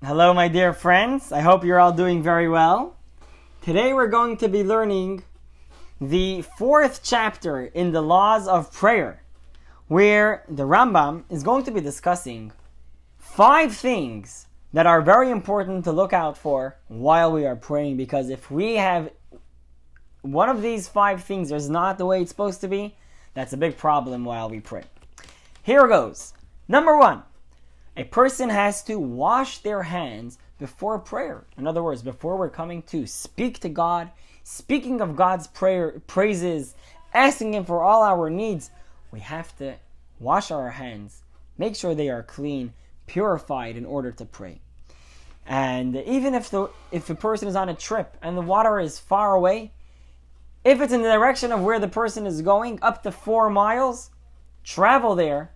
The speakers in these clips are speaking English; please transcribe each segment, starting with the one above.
Hello, my dear friends. I hope you're all doing very well. Today we're going to be learning the 4th chapter in the Laws of Prayer, where the Rambam is going to be discussing 5 things that are very important to look out for while we are praying, because if we have one of these 5 things is not the way it's supposed to be, that's a big problem while we pray. Here goes. Number 1. A person has to wash their hands before prayer. In other words, before we're coming to speak to God, speaking of God's praises, asking Him for all our needs, we have to wash our hands, make sure they are clean, purified in order to pray. And even if a person is on a trip and the water is far away, if it's in the direction of where the person is going, up to 4 miles, travel there,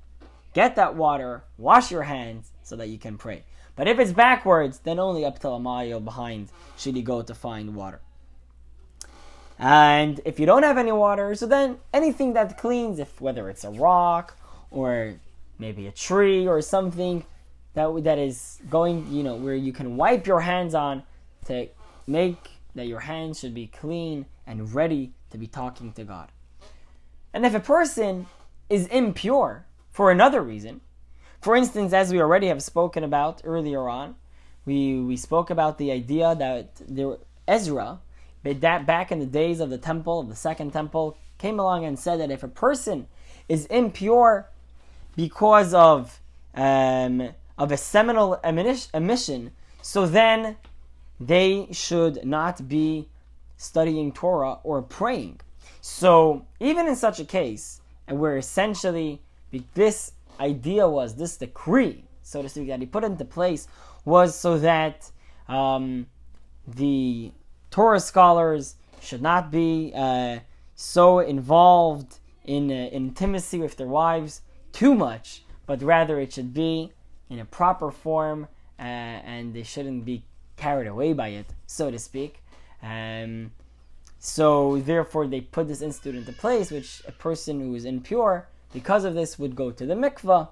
get that water, wash your hands so that you can pray. But if it's backwards, then only up till a mile behind should you go to find water. And if you don't have any water, so then anything that cleans, whether it's a rock or maybe a tree or something that is going, where you can wipe your hands on to make that your hands should be clean and ready to be talking to God. And if a person is impure for another reason, for instance, as we already have spoken about earlier on, we spoke about the idea that Ezra, that back in the days of the temple, of the second temple, came along and said that if a person is impure because of a seminal emission, so then they should not be studying Torah or praying. So even in such a case, where essentially this decree, so to speak, that he put into place was so that the Torah scholars should not be so involved in intimacy with their wives too much, but rather it should be in a proper form, and they shouldn't be carried away by it, so to speak. So therefore they put this institute into place, which a person who is impure because of this would go to the mikvah,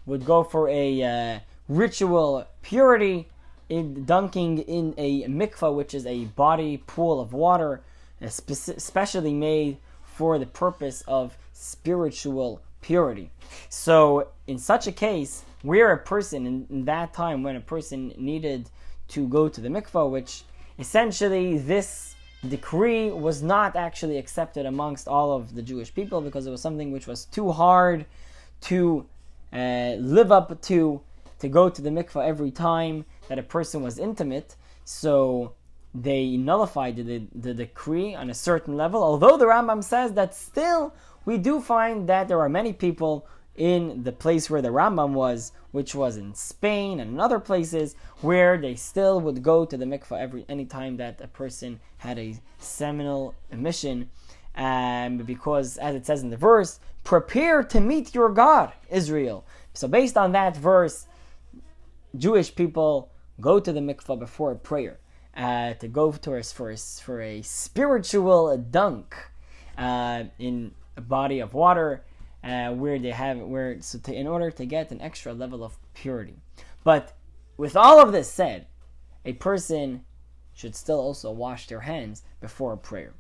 would go for a ritual purity, in dunking in a mikvah, which is a body pool of water, specially made for the purpose of spiritual purity. So in such a case, where a person, in that time when a person needed to go to the mikvah, which essentially this decree was not actually accepted amongst all of the Jewish people, because it was something which was too hard to live up to go to the mikvah every time that a person was intimate. So they nullified the decree on a certain level, although the Rambam says that still we do find that there are many people in the place where the Rambam was, which was in Spain and in other places, where they still would go to the mikvah any time that a person had a seminal emission, because as it says in the verse, prepare to meet your God, Israel. So based on that verse, Jewish people go to the mikvah before prayer, to go for a spiritual dunk in a body of water, in order to get an extra level of purity. But with all of this said, a person should still also wash their hands before prayer.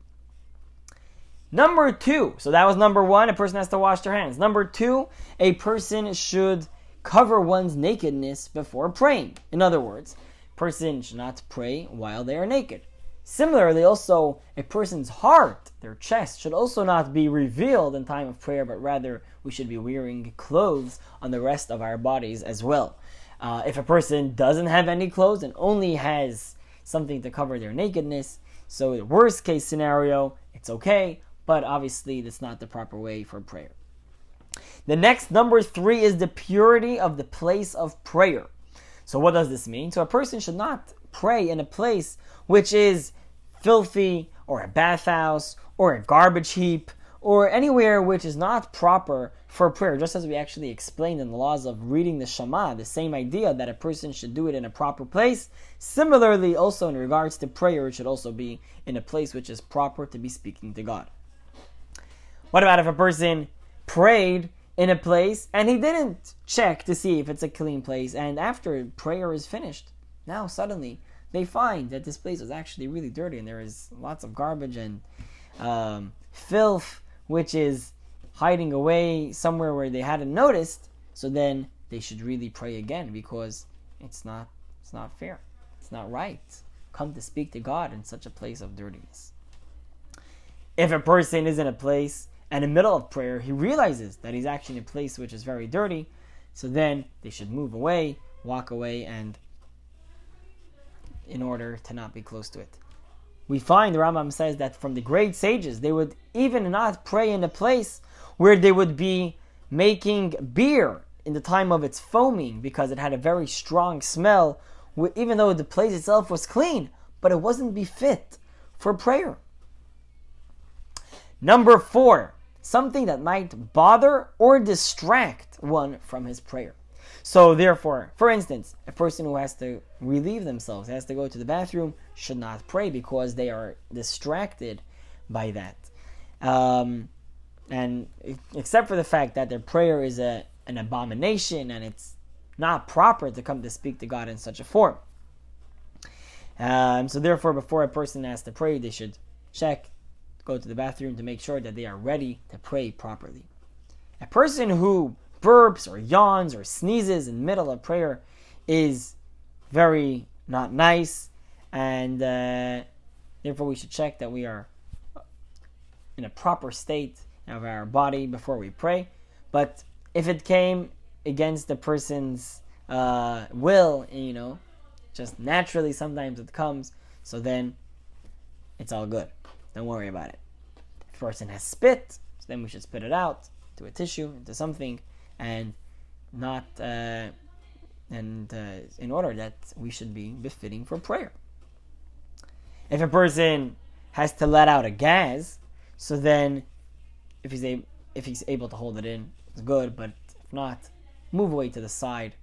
Number 2, so that was number 1, a person has to wash their hands. Number 2, a person should cover one's nakedness before praying. In other words, a person should not pray while they are naked. Similarly, also, a person's heart, their chest, should also not be revealed in time of prayer, but rather we should be wearing clothes on the rest of our bodies as well. If a person doesn't have any clothes and only has something to cover their nakedness, so the worst case scenario, it's okay, but obviously that's not the proper way for prayer. The next, number 3, is the purity of the place of prayer. So what does this mean? So a person should not pray in a place which is filthy, or a bathhouse, or a garbage heap, or anywhere which is not proper for prayer. Just as we actually explained in the laws of reading the Shema, the same idea that a person should do it in a proper place. Similarly, also in regards to prayer, it should also be in a place which is proper to be speaking to God. What about if a person prayed in a place and he didn't check to see if it's a clean place, and after prayer is finished, Now suddenly they find that this place was actually really dirty and there is lots of garbage and filth, which is hiding away somewhere where they hadn't noticed. So then they should really pray again, because it's not fair. It's not right. Come to speak to God in such a place of dirtiness. If a person is in a place and in the middle of prayer, he realizes that he's actually in a place which is very dirty, so then they should move away, walk away, and in order to not be close to it. We find, the Rambam says, that from the great sages, they would even not pray in a place where they would be making beer in the time of its foaming, because it had a very strong smell, even though the place itself was clean, but it wasn't befit for prayer. Number 4, something that might bother or distract one from his prayer. So therefore, for instance, a person who has to relieve themselves, has to go to the bathroom, should not pray because they are distracted by that. And except for the fact that their prayer is an abomination and it's not proper to come to speak to God in such a form. So therefore, before a person has to pray, they should check, go to the bathroom to make sure that they are ready to pray properly. A person who burps or yawns or sneezes in the middle of prayer is very not nice, and therefore we should check that we are in a proper state of our body before we pray. But if it came against the person's will, just naturally sometimes it comes, so then it's all good. Don't worry about it. If a person has spit, so then we should spit it out to a tissue, into something, and not in order that we should be befitting for prayer. If a person has to let out a gas, so then if he's able to hold it in, it's good, but if not, move away to the side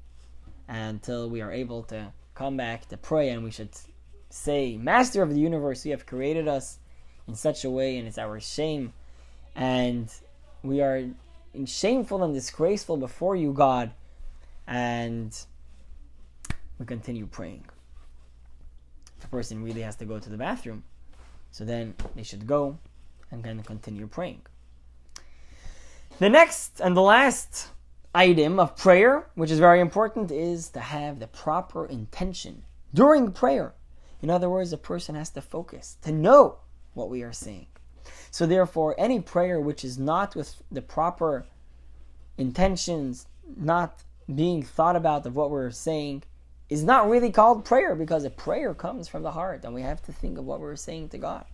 until we are able to come back to pray. And we should say, Master of the universe, you have created us in such a way, and it's our shame, and we are shameful and disgraceful before you, God, and we continue praying. If a person really has to go to the bathroom, so then they should go and then continue praying. The next and the last item of prayer, which is very important, is to have the proper intention during prayer. In other words, a person has to focus, to know what we are saying. So therefore, any prayer which is not with the proper intentions, not being thought about of what we're saying, is not really called prayer, because a prayer comes from the heart and we have to think of what we're saying to God.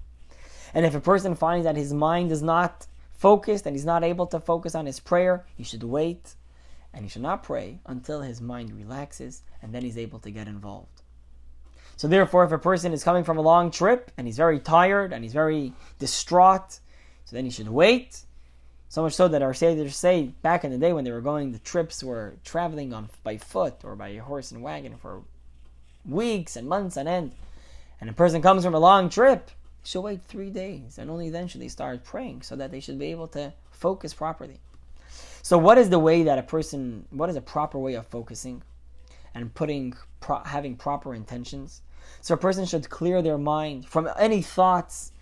And if a person finds that his mind is not focused and he's not able to focus on his prayer, he should wait and he should not pray until his mind relaxes, and then he's able to get involved. So therefore, if a person is coming from a long trip and he's very tired and he's very distraught, so then he should wait. So much so that our sages say back in the day when they were going, the trips were traveling by foot or by a horse and wagon for weeks and months on end. And a person comes from a long trip, should wait 3 days, and only then should they start praying, so that they should be able to focus properly. So what is a proper way of focusing and having proper intentions? So a person should clear their mind from any thoughts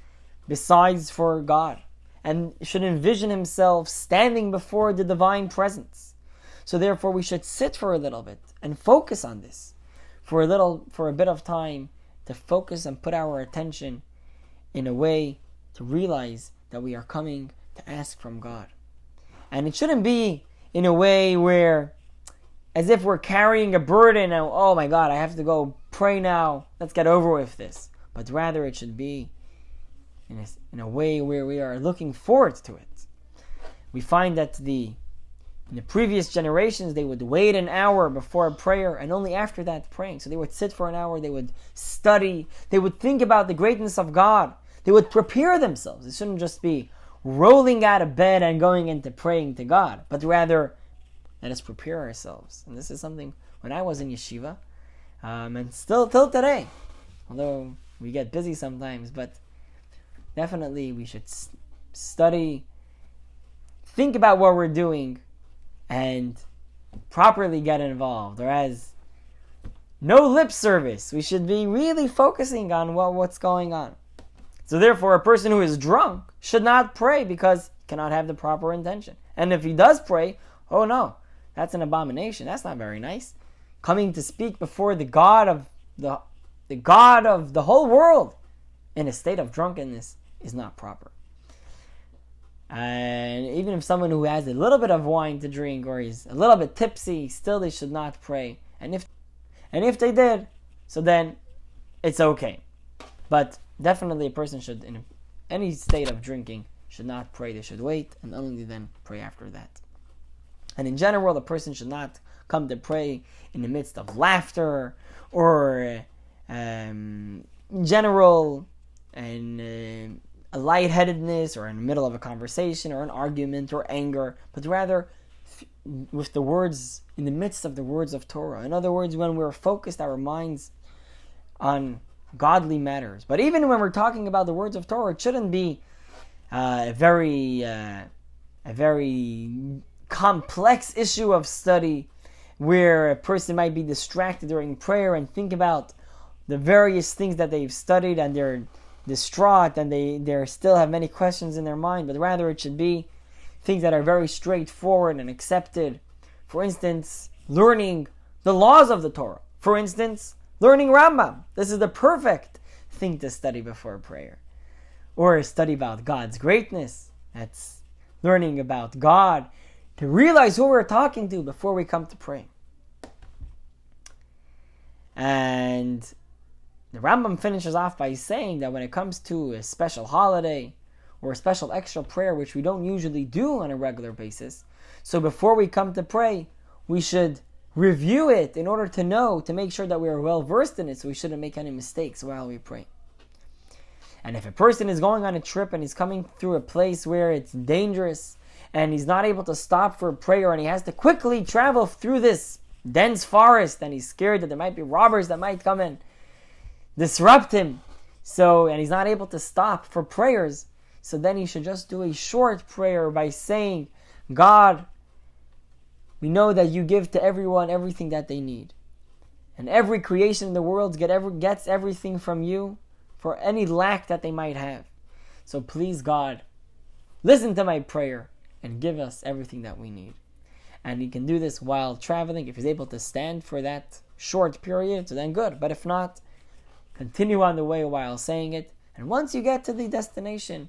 besides for God, and should envision himself standing before the divine presence. So therefore we should sit for a little bit and focus on this for a bit of time, to focus and put our attention in a way to realize that we are coming to ask from God. And it shouldn't be in a way where as if we're carrying a burden and, oh my God, I have to go pray now, let's get over with this. But rather it should be in a way where we are looking forward to it. We find that in the previous generations, they would wait an hour before prayer and only after that praying. So they would sit for an hour, they would study, they would think about the greatness of God, they would prepare themselves. It shouldn't just be rolling out of bed and going into praying to God, but rather let us prepare ourselves. And this is something when I was in yeshiva, and still till today, although we get busy sometimes, but definitely we should study, think about what we're doing, and properly get involved. Or as no lip service. We should be really focusing on what's going on. So therefore, a person who is drunk should not pray because he cannot have the proper intention. And if he does pray, oh no, that's an abomination. That's not very nice. Coming to speak before the God of the God of the whole world in a state of drunkenness is not proper. And even if someone who has a little bit of wine to drink or he's a little bit tipsy, still they should not pray. And if they did, so then it's okay. But definitely a person should, in any state of drinking, should not pray. They should wait and only then pray after that. And in general, the person should not come to pray in the midst of laughter or in general and a lightheadedness or in the middle of a conversation or an argument or anger, but rather with the words, in the midst of the words of Torah. In other words, when we're focused our minds on godly matters. But even when we're talking about the words of Torah, it shouldn't be a very complex issue of study where a person might be distracted during prayer and think about the various things that they've studied and they're distraught and they still have many questions in their mind, but rather it should be things that are very straightforward and accepted. For instance, learning the laws of the Torah. For instance, learning Rambam. This is the perfect thing to study before prayer. Or study about God's greatness. That's learning about God, to realize who we're talking to before we come to pray. And the Rambam finishes off by saying that when it comes to a special holiday or a special extra prayer, which we don't usually do on a regular basis, so before we come to pray, we should review it in order to know, to make sure that we are well versed in it, so we shouldn't make any mistakes while we pray. And if a person is going on a trip and he's coming through a place where it's dangerous and he's not able to stop for prayer and he has to quickly travel through this dense forest and he's scared that there might be robbers that might come and disrupt him, and he's not able to stop for prayers, so then he should just do a short prayer by saying, God, we know that you give to everyone everything that they need. And every creation in the world gets everything from you for any lack that they might have. So please, God, listen to my prayer and give us everything that we need. And he can do this while traveling. If he's able to stand for that short period, so then good. But if not, continue on the way while saying it. And once you get to the destination,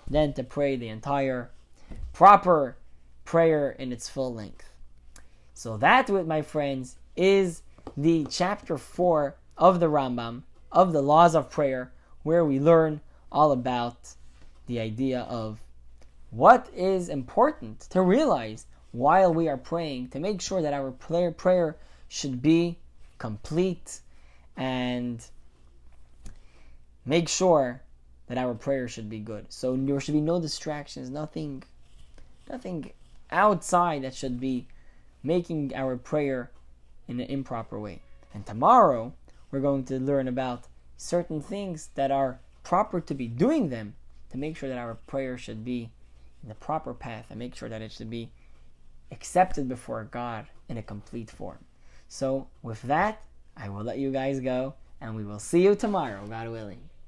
then to pray the entire proper prayer in its full length. So that, my friends, is the chapter 4 of the Rambam, of the laws of prayer, where we learn all about the idea of what is important to realize while we are praying, to make sure that our prayer should be complete, and make sure that our prayer should be good. So there should be no distractions, nothing outside that should be making our prayer in an improper way. And tomorrow we're going to learn about certain things that are proper to be doing them to make sure that our prayer should be in the proper path and make sure that it should be accepted before God in a complete form. So with that, I will let you guys go, and we will see you tomorrow, God willing.